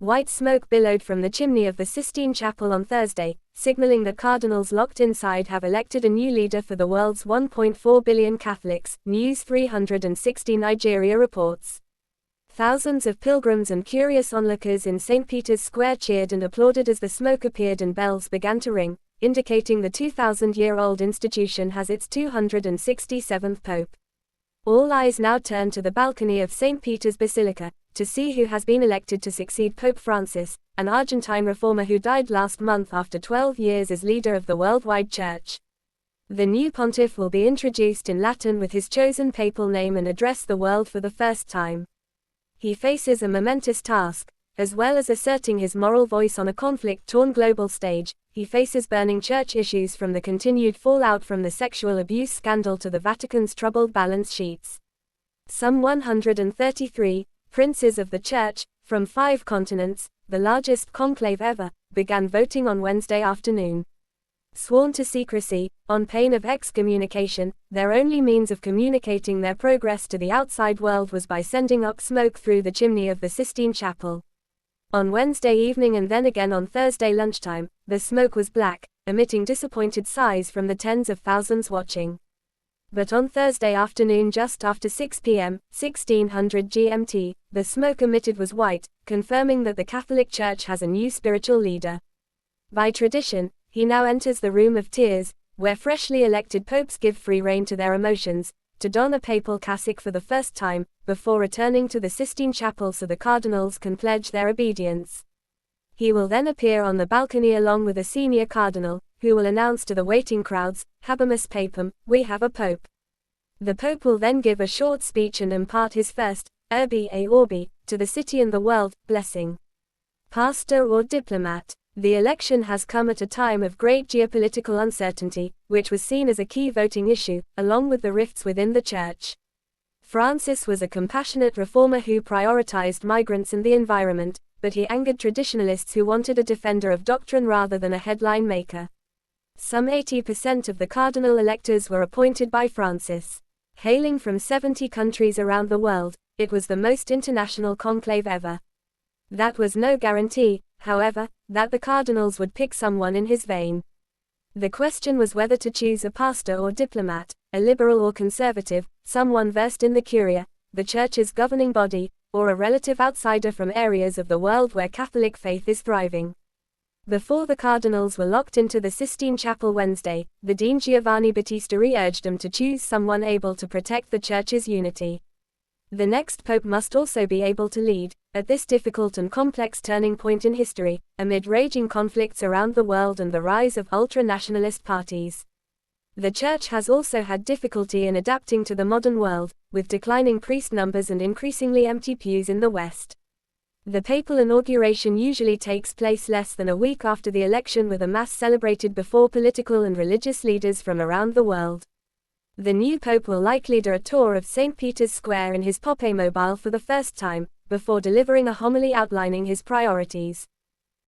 White smoke billowed from the chimney of the Sistine Chapel on Thursday, signaling that cardinals locked inside have elected a new leader for the world's 1.4 billion Catholics, News 360 Nigeria reports. Thousands of pilgrims and curious onlookers in St. Peter's Square cheered and applauded as the smoke appeared and bells began to ring, indicating the 2,000-year-old institution has its 267th pope. All eyes now turn to the balcony of St. Peter's Basilica, to see who has been elected to succeed Pope Francis, an Argentine reformer who died last month after 12 years as leader of the worldwide church. The new pontiff will be introduced in Latin with his chosen papal name and address the world for the first time. He faces a momentous task. As well as asserting his moral voice on a conflict-torn global stage, he faces burning church issues from the continued fallout from the sexual abuse scandal to the Vatican's troubled balance sheets. Some 133 princes of the church, from 5 continents, the largest conclave ever, began voting on Wednesday afternoon. Sworn to secrecy, on pain of excommunication, their only means of communicating their progress to the outside world was by sending up smoke through the chimney of the Sistine Chapel. On Wednesday evening and then again on Thursday lunchtime, the smoke was black, emitting disappointed sighs from the tens of thousands watching. But on Thursday afternoon just after 6 p.m., 1600 GMT, the smoke emitted was white, confirming that the Catholic Church has a new spiritual leader. By tradition, he now enters the room of tears, where freshly elected popes give free rein to their emotions, to don a papal cassock for the first time, before returning to the Sistine Chapel so the cardinals can pledge their obedience. He will then appear on the balcony along with a senior cardinal, who will announce to the waiting crowds, Habemus Papam, we have a pope. The pope will then give a short speech and impart his first, Urbi et Orbi, to the city and the world, blessing. Pastor or diplomat. The election has come at a time of great geopolitical uncertainty, which was seen as a key voting issue, along with the rifts within the church. Francis was a compassionate reformer who prioritized migrants and the environment, but he angered traditionalists who wanted a defender of doctrine rather than a headline maker. Some 80% of the cardinal electors were appointed by Francis. Hailing from 70 countries around the world, it was the most international conclave ever. That was no guarantee, however, that the cardinals would pick someone in his vein. The question was whether to choose a pastor or diplomat, a liberal or conservative, someone versed in the Curia, the church's governing body, or a relative outsider from areas of the world where Catholic faith is thriving. Before the cardinals were locked into the Sistine Chapel Wednesday, the Dean Giovanni Battisteri urged them to choose someone able to protect the church's unity. The next pope must also be able to lead, at this difficult and complex turning point in history, amid raging conflicts around the world and the rise of ultra-nationalist parties. The Church has also had difficulty in adapting to the modern world, with declining priest numbers and increasingly empty pews in the West. The papal inauguration usually takes place less than a week after the election, with a mass celebrated before political and religious leaders from around the world. The new pope will likely do a tour of St. Peter's Square in his Popemobile for the first time, before delivering a homily outlining his priorities.